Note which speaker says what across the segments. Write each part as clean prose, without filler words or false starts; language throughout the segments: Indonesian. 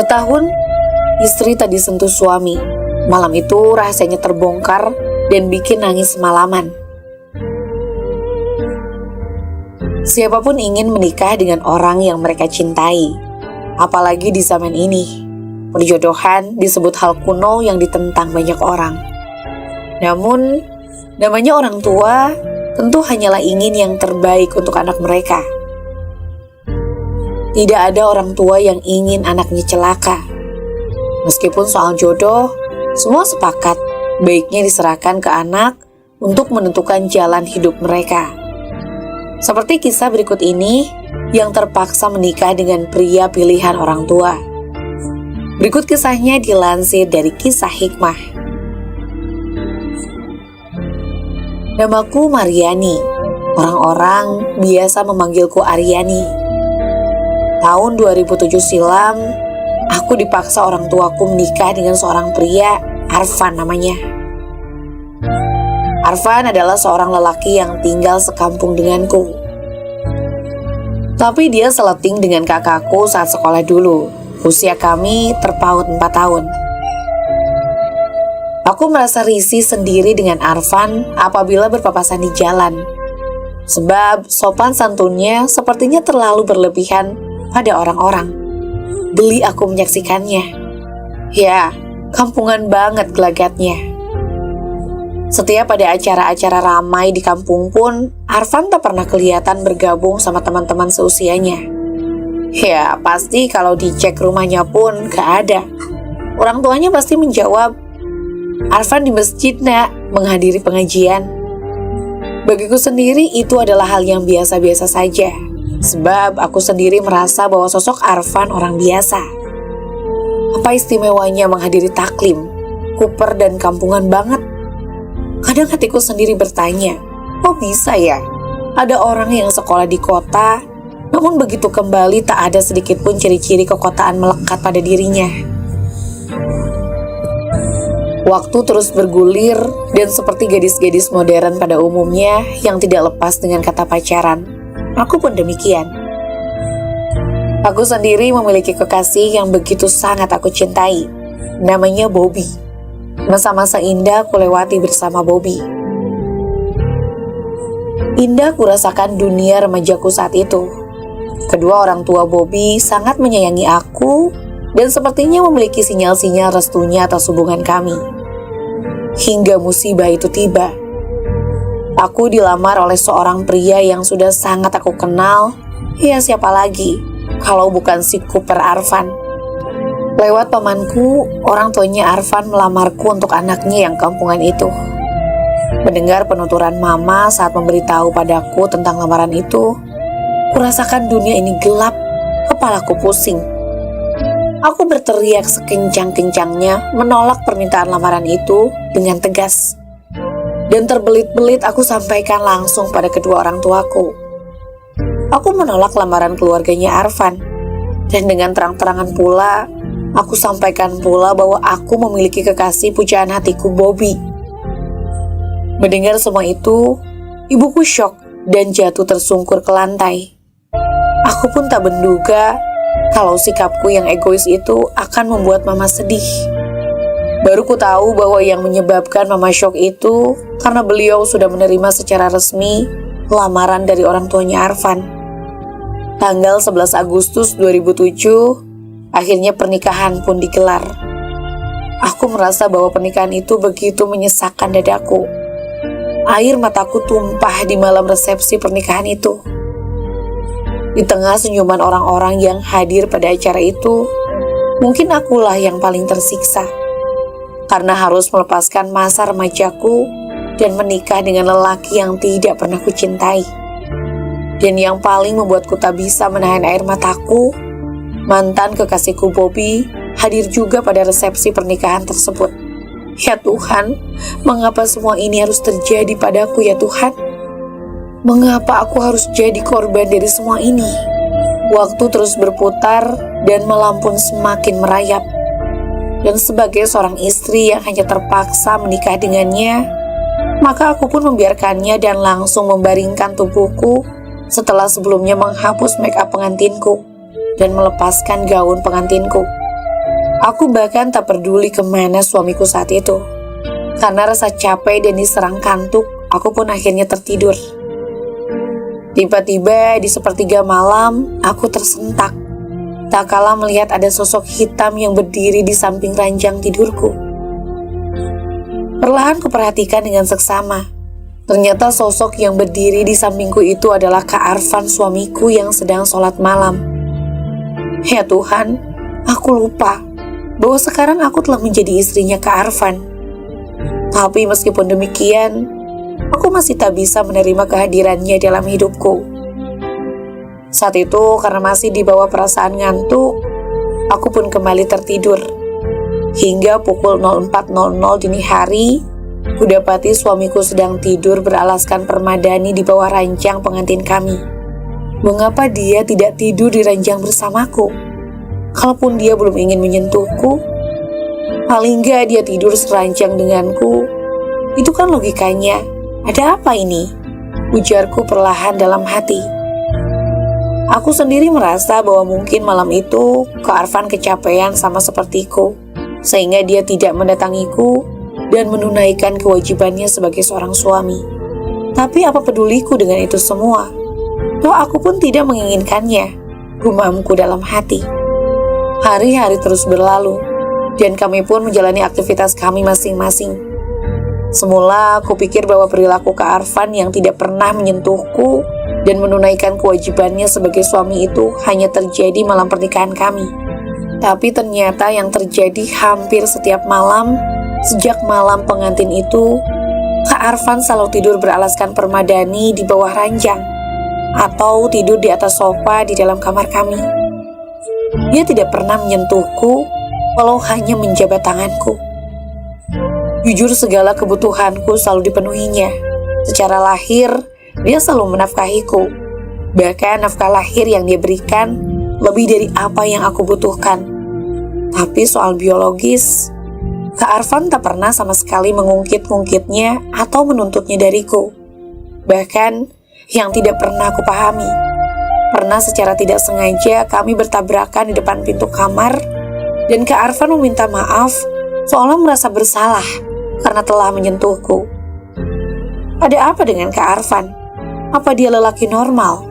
Speaker 1: Setahun, istri tak disentuh suami. Malam itu rahasianya terbongkar dan bikin nangis semalaman. Siapapun ingin menikah dengan orang yang mereka cintai, apalagi di zaman ini. Perjodohan disebut hal kuno yang ditentang banyak orang. Namun, namanya orang tua tentu hanyalah ingin yang terbaik untuk anak mereka. Tidak ada orang tua yang ingin anaknya celaka. Meskipun soal jodoh, semua sepakat baiknya diserahkan ke anak untuk menentukan jalan hidup mereka. Seperti kisah berikut ini yang terpaksa menikah dengan pria pilihan orang tua. Berikut kisahnya dilansir dari Kisah Hikmah. Namaku Mariani. Orang-orang biasa memanggilku Aryani. Tahun 2007 silam, aku dipaksa orang tuaku menikah dengan seorang pria, Arfan namanya. Arfan adalah seorang lelaki yang tinggal sekampung denganku. Tapi dia seleting dengan kakakku saat sekolah dulu. Usia kami terpaut 4 tahun. Aku merasa risih sendiri dengan Arfan apabila berpapasan di jalan. Sebab sopan santunnya sepertinya terlalu berlebihan pada orang-orang. Geli aku menyaksikannya. Ya, kampungan banget gelagatnya. Setiap ada acara-acara ramai di kampung pun, Arfan tak pernah kelihatan bergabung sama teman-teman seusianya. Ya, pasti kalau dicek rumahnya pun gak ada. Orang tuanya pasti menjawab, Arfan di masjid nak, menghadiri pengajian. Bagiku sendiri itu adalah hal yang biasa-biasa saja. Sebab aku sendiri merasa bahwa sosok Arfan orang biasa. Apa istimewanya menghadiri taklim, kuper dan kampungan banget? Kadang hatiku sendiri bertanya, kok bisa ya? Ada orang yang sekolah di kota, namun begitu kembali tak ada sedikit pun ciri-ciri kekotaan melekat pada dirinya. Waktu terus bergulir dan seperti gadis-gadis modern pada umumnya yang tidak lepas dengan kata pacaran. Aku pun demikian. Aku sendiri memiliki kekasih yang begitu sangat aku cintai. Namanya Bobby. Masa-masa indah kulewati bersama Bobby. Indah kurasakan dunia remajaku saat itu. Kedua orang tua Bobby sangat menyayangi aku dan sepertinya memiliki sinyal-sinyal restunya atas hubungan kami. Hingga musibah itu tiba. Aku dilamar oleh seorang pria yang sudah sangat aku kenal. Ya siapa lagi kalau bukan si Cooper Arfan. Lewat pamanku, orang tuanya Arfan melamarku untuk anaknya yang kampungan itu. Mendengar penuturan mama saat memberitahu padaku tentang lamaran itu, kurasakan dunia ini gelap, kepalaku pusing. Aku berteriak sekencang-kencangnya menolak permintaan lamaran itu dengan tegas. Dan terbelit-belit aku sampaikan langsung pada kedua orang tuaku. Aku menolak lamaran keluarganya Arfan. Dan dengan terang-terangan pula, aku sampaikan pula bahwa aku memiliki kekasih pujaan hatiku Bobby. Mendengar semua itu, ibuku syok dan jatuh tersungkur ke lantai. Aku pun tak menduga kalau sikapku yang egois itu akan membuat mama sedih. Baru ku tahu bahwa yang menyebabkan mama syok itu karena beliau sudah menerima secara resmi lamaran dari orang tuanya Arfan. Tanggal 11 Agustus 2007, akhirnya pernikahan pun digelar. Aku merasa bahwa pernikahan itu begitu menyesakkan dadaku. Air mataku tumpah di malam resepsi pernikahan itu. Di tengah senyuman orang-orang yang hadir pada acara itu, mungkin akulah yang paling tersiksa. Karena harus melepaskan masa remajaku dan menikah dengan lelaki yang tidak pernah kucintai. Dan yang paling membuatku tak bisa menahan air mataku, mantan kekasihku Bobby hadir juga pada resepsi pernikahan tersebut. Ya Tuhan, mengapa semua ini harus terjadi padaku ya Tuhan? Mengapa aku harus jadi korban dari semua ini? Waktu terus berputar dan malam pun semakin merayap. Dan sebagai seorang istri yang hanya terpaksa menikah dengannya, maka aku pun membiarkannya dan langsung membaringkan tubuhku setelah sebelumnya menghapus make up pengantinku dan melepaskan gaun pengantinku. Aku bahkan tak peduli kemana suamiku saat itu. Karena rasa capek dan diserang kantuk, aku pun akhirnya tertidur. Tiba-tiba di sepertiga malam, aku tersentak. Tak kala melihat ada sosok hitam yang berdiri di samping ranjang tidurku. Perlahan kuperhatikan dengan seksama. Ternyata sosok yang berdiri di sampingku itu adalah Kak Arfan, suamiku yang sedang sholat malam. Ya Tuhan, aku lupa bahwa sekarang aku telah menjadi istrinya Kak Arfan. Tapi meskipun demikian, aku masih tak bisa menerima kehadirannya dalam hidupku. Saat itu karena masih dibawa perasaan ngantuk, aku pun kembali tertidur. Hingga pukul 04.00 dini hari, kudapati suamiku sedang tidur beralaskan permadani di bawah ranjang pengantin kami. Mengapa dia tidak tidur di ranjang bersamaku? Kalaupun dia belum ingin menyentuhku, paling enggak dia tidur seranjang denganku. Itu kan logikanya. Ada apa ini? Ujarku perlahan dalam hati. Aku sendiri merasa bahwa mungkin malam itu Kak Arfan kecapean sama sepertiku, sehingga dia tidak mendatangiku dan menunaikan kewajibannya sebagai seorang suami. Tapi apa peduliku dengan itu semua? Toh aku pun tidak menginginkannya, gumamku dalam hati. Hari-hari terus berlalu, dan kami pun menjalani aktivitas kami masing-masing. Semula aku pikir bahwa perilaku Kak Arfan yang tidak pernah menyentuhku dan menunaikan kewajibannya sebagai suami itu hanya terjadi malam pernikahan kami. Tapi ternyata yang terjadi hampir setiap malam. Sejak malam pengantin itu, Kak Arfan selalu tidur beralaskan permadani di bawah ranjang atau tidur di atas sofa di dalam kamar kami. Dia tidak pernah menyentuhku, walau hanya menjabat tanganku. Jujur segala kebutuhanku selalu dipenuhinya. Secara lahir, dia selalu menafkahiku. Bahkan nafkah lahir yang dia berikan lebih dari apa yang aku butuhkan. Tapi soal biologis, Kak Arfan tak pernah sama sekali mengungkit-ungkitnya atau menuntutnya dariku. Bahkan yang tidak pernah aku pahami, pernah secara tidak sengaja kami bertabrakan di depan pintu kamar dan Kak Arfan meminta maaf seolah merasa bersalah karena telah menyentuhku. Ada apa dengan Kak Arfan? Apa dia lelaki normal?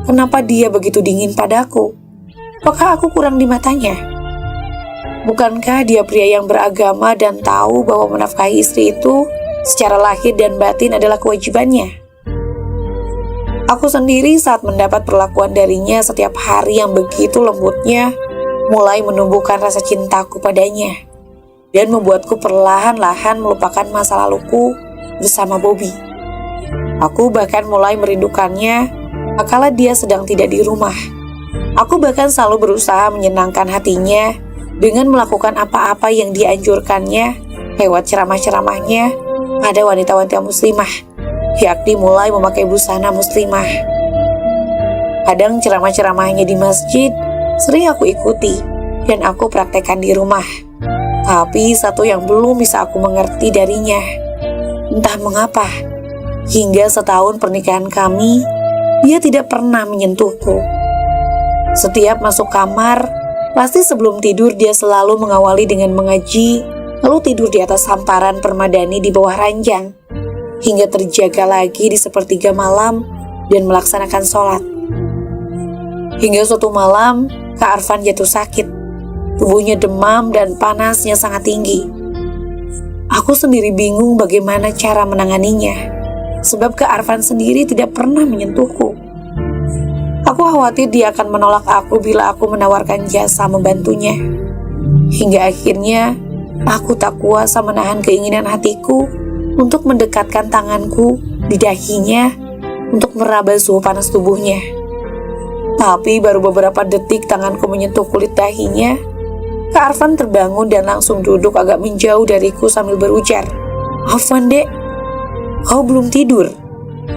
Speaker 1: Kenapa dia begitu dingin padaku? Apakah aku kurang di matanya? Bukankah dia pria yang beragama dan tahu bahwa menafkahi istri itu secara lahir dan batin adalah kewajibannya? Aku sendiri saat mendapat perlakuan darinya setiap hari yang begitu lembutnya, mulai menumbuhkan rasa cintaku padanya dan membuatku perlahan-lahan melupakan masa laluku bersama Bobby. Aku bahkan mulai merindukannya kala dia sedang tidak di rumah. Aku bahkan selalu berusaha menyenangkan hatinya dengan melakukan apa-apa yang dianjurkannya lewat ceramah-ceramahnya pada wanita-wanita muslimah, yakni mulai memakai busana muslimah. Kadang ceramah-ceramahnya di masjid sering aku ikuti dan aku praktekkan di rumah. Tapi satu yang belum bisa aku mengerti darinya, entah mengapa, hingga setahun pernikahan kami, dia tidak pernah menyentuhku. Setiap masuk kamar, pasti sebelum tidur dia selalu mengawali dengan mengaji, lalu tidur di atas hamparan permadani di bawah ranjang, hingga terjaga lagi di sepertiga malam dan melaksanakan sholat. Hingga suatu malam, Kak Arfan jatuh sakit. Tubuhnya demam dan panasnya sangat tinggi. Aku sendiri bingung bagaimana cara menanganinya, sebab Kak Arfan sendiri tidak pernah menyentuhku. Aku khawatir dia akan menolak aku bila aku menawarkan jasa membantunya. Hingga akhirnya, aku tak kuasa menahan keinginan hatiku untuk mendekatkan tanganku di dahinya untuk meraba suhu panas tubuhnya. Tapi baru beberapa detik tanganku menyentuh kulit dahinya, Kak Arfan terbangun dan langsung duduk agak menjauh dariku sambil berujar, "Afwan dek, kau belum tidur?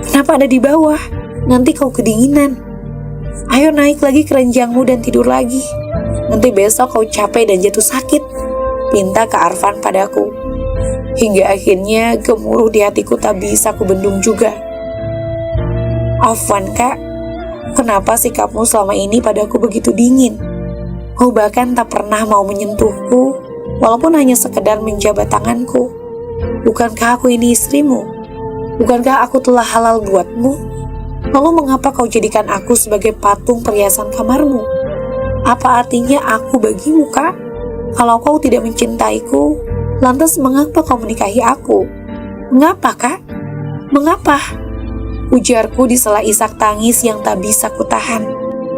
Speaker 1: Kenapa ada di bawah? Nanti kau kedinginan. Ayo naik lagi ke ranjangmu dan tidur lagi. Nanti besok kau capek dan jatuh sakit," pinta Kak Arfan padaku. Hingga akhirnya gemuruh di hatiku tak bisa kubendung juga. "Afwan kak, kenapa sikapmu selama ini padaku begitu dingin? Kau bahkan tak pernah mau menyentuhku, walaupun hanya sekedar menjabat tanganku. Bukankah aku ini istrimu? Bukankah aku telah halal buatmu? Lalu mengapa kau jadikan aku sebagai patung perhiasan kamarmu? Apa artinya aku bagimu, Kak? Kalau kau tidak mencintaiku, lantas mengapa kau menikahi aku? Mengapa, Kak? Mengapa? Ujarku di sela isak tangis yang tak bisa kutahan.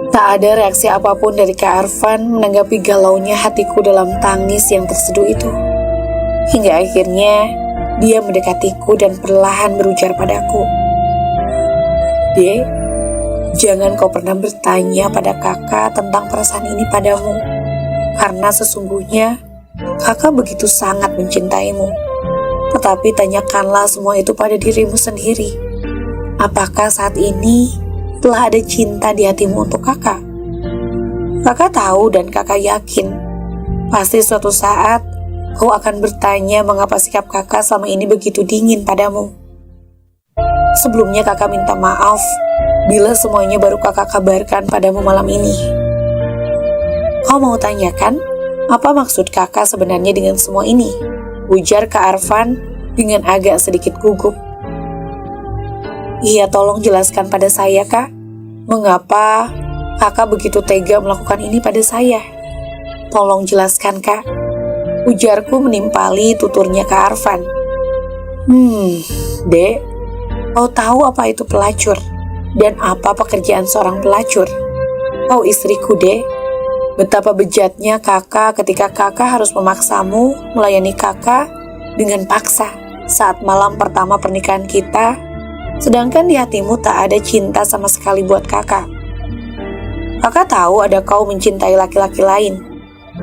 Speaker 1: Tak ada reaksi apapun dari Kak Arfan menanggapi galaunya hatiku dalam tangis yang terseduh itu. Hingga akhirnya dia mendekatiku dan perlahan berujar padaku, "Dek, jangan kau pernah bertanya pada kakak tentang perasaan ini padamu. Karena sesungguhnya kakak begitu sangat mencintaimu. Tetapi tanyakanlah semua itu pada dirimu sendiri. Apakah saat ini telah ada cinta di hatimu untuk kakak? Kakak tahu dan kakak yakin, pasti suatu saat kau akan bertanya mengapa sikap kakak selama ini begitu dingin padamu. Sebelumnya kakak minta maaf bila semuanya baru kakak kabarkan padamu malam ini. Kau mau tanyakan, apa maksud kakak sebenarnya dengan semua ini?" ujar Kak Arfan dengan agak sedikit gugup. "Iya, tolong jelaskan pada saya, Kak. Mengapa kakak begitu tega melakukan ini pada saya? Tolong jelaskan, Kak," ujarku menimpali tuturnya Kak Arfan. Dek, kau tahu apa itu pelacur? Dan apa pekerjaan seorang pelacur? Kau istriku, Dek. Betapa bejatnya kakak ketika kakak harus memaksamu melayani kakak dengan paksa saat malam pertama pernikahan kita, sedangkan di hatimu tak ada cinta sama sekali buat kakak. Kakak tahu ada kau mencintai laki-laki lain.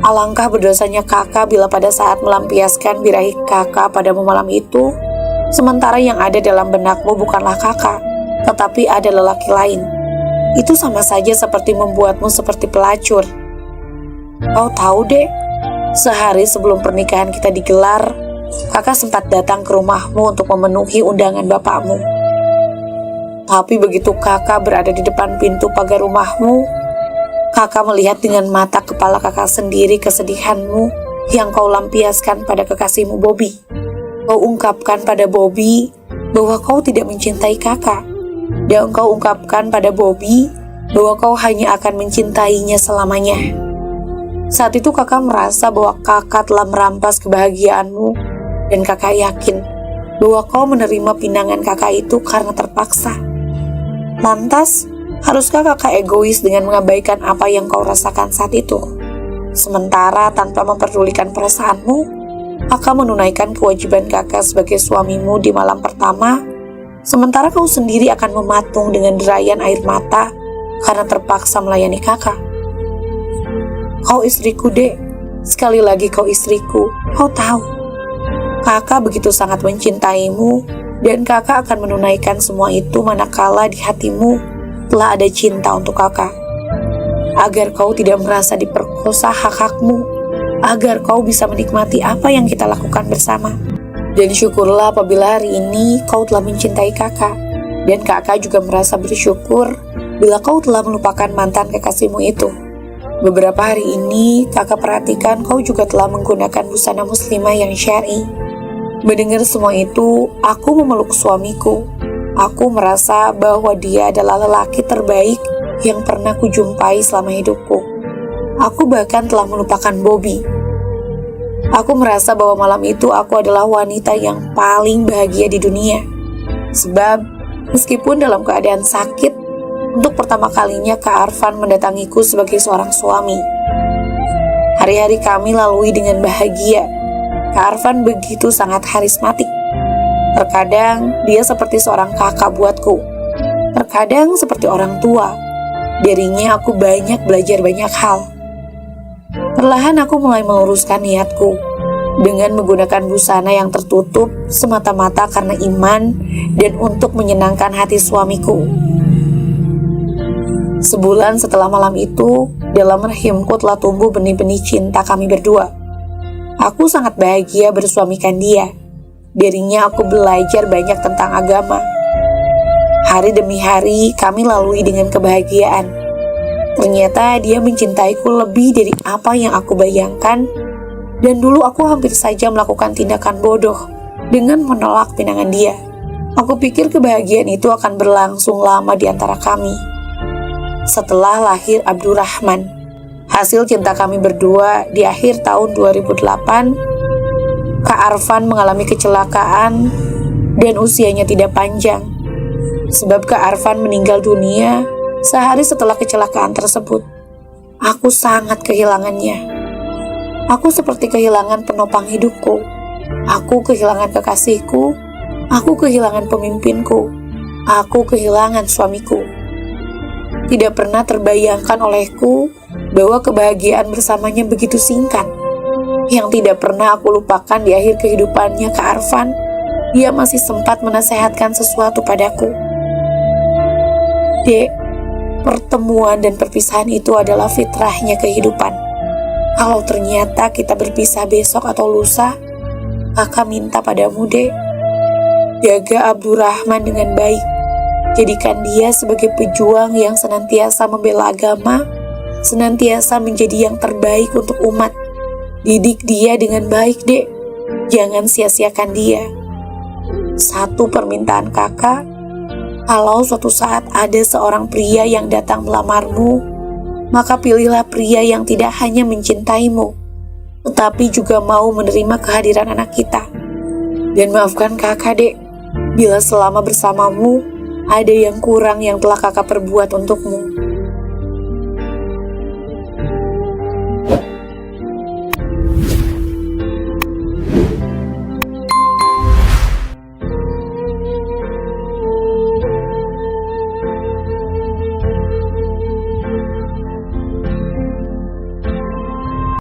Speaker 1: Alangkah berdosanya kakak bila pada saat melampiaskan birahi kakak padamu malam itu, sementara yang ada dalam benakmu bukanlah kakak, tetapi ada lelaki lain. Itu sama saja seperti membuatmu seperti pelacur. Kau tahu, Dek, sehari sebelum pernikahan kita digelar, kakak sempat datang ke rumahmu untuk memenuhi undangan bapakmu. Tapi begitu kakak berada di depan pintu pagar rumahmu, kakak melihat dengan mata kepala kakak sendiri kesedihanmu yang kau lampiaskan pada kekasihmu Bobby. Kau ungkapkan pada Bobby bahwa kau tidak mencintai kakak, dan kau ungkapkan pada Bobby bahwa kau hanya akan mencintainya selamanya. Saat itu kakak merasa bahwa kakak telah merampas kebahagiaanmu, dan kakak yakin bahwa kau menerima pinangan kakak itu karena terpaksa. Lantas, haruskah kakak egois dengan mengabaikan apa yang kau rasakan saat itu? Sementara tanpa memperdulikan perasaanmu, kakak menunaikan kewajiban kakak sebagai suamimu di malam pertama, sementara kau sendiri akan mematung dengan derayan air mata karena terpaksa melayani kakak. Kau istriku, Dek. Sekali lagi kau istriku. Kau tahu, kakak begitu sangat mencintaimu, dan kakak akan menunaikan semua itu manakala di hatimu telah ada cinta untuk kakak. Agar kau tidak merasa diperkosa hak-hakmu, agar kau bisa menikmati apa yang kita lakukan bersama. Dan syukurlah apabila hari ini kau telah mencintai kakak, dan kakak juga merasa bersyukur bila kau telah melupakan mantan kekasihmu itu. Beberapa hari ini kakak perhatikan kau juga telah menggunakan busana muslimah yang syar'i. Mendengar semua itu, aku memeluk suamiku. Aku merasa bahwa dia adalah lelaki terbaik yang pernah kujumpai selama hidupku. Aku bahkan telah melupakan Bobby. Aku merasa bahwa malam itu aku adalah wanita yang paling bahagia di dunia. Sebab, meskipun dalam keadaan sakit, untuk pertama kalinya Kak Arfan mendatangiku sebagai seorang suami. Hari-hari kami lalui dengan bahagia. Kak Arfan begitu sangat karismatik. Terkadang dia seperti seorang kakak buatku. Terkadang seperti orang tua. Darinya aku banyak belajar banyak hal. Perlahan aku mulai meluruskan niatku dengan menggunakan busana yang tertutup semata-mata karena iman dan untuk menyenangkan hati suamiku. Sebulan setelah malam itu, dalam rahimku telah tumbuh benih-benih cinta kami berdua. Aku sangat bahagia bersuamikan dia. Darinya aku belajar banyak tentang agama. Hari demi hari kami lalui dengan kebahagiaan. Ternyata dia mencintaiku lebih dari apa yang aku bayangkan, dan dulu aku hampir saja melakukan tindakan bodoh dengan menolak pinangan dia. Aku pikir kebahagiaan itu akan berlangsung lama di antara kami. Setelah lahir Abdurrahman, hasil cinta kami berdua di akhir tahun 2008, Kak Arfan mengalami kecelakaan dan usianya tidak panjang. Sebab Kak Arfan meninggal dunia sehari setelah kecelakaan tersebut. Aku sangat kehilangannya. Aku seperti kehilangan penopang hidupku. Aku kehilangan kekasihku. Aku kehilangan pemimpinku. Aku kehilangan suamiku. Tidak pernah terbayangkan olehku bahwa kebahagiaan bersamanya begitu singkat. Yang tidak pernah aku lupakan di akhir kehidupannya Kak Arfan, dia masih sempat menasehatkan sesuatu padaku. Dek, pertemuan dan perpisahan itu adalah fitrahnya kehidupan. Kalau ternyata kita berpisah besok atau lusa, Kakak minta padamu, Dek, jaga Abdurrahman dengan baik. Jadikan dia sebagai pejuang yang senantiasa membela agama, senantiasa menjadi yang terbaik untuk umat. Didik dia dengan baik, Dek. Jangan sia-siakan dia. Satu permintaan Kakak, kalau suatu saat ada seorang pria yang datang melamarmu, maka pilihlah pria yang tidak hanya mencintaimu, tetapi juga mau menerima kehadiran anak kita. Dan maafkan Kakak, Dek, bila selama bersamamu ada yang kurang yang telah Kakak perbuat untukmu.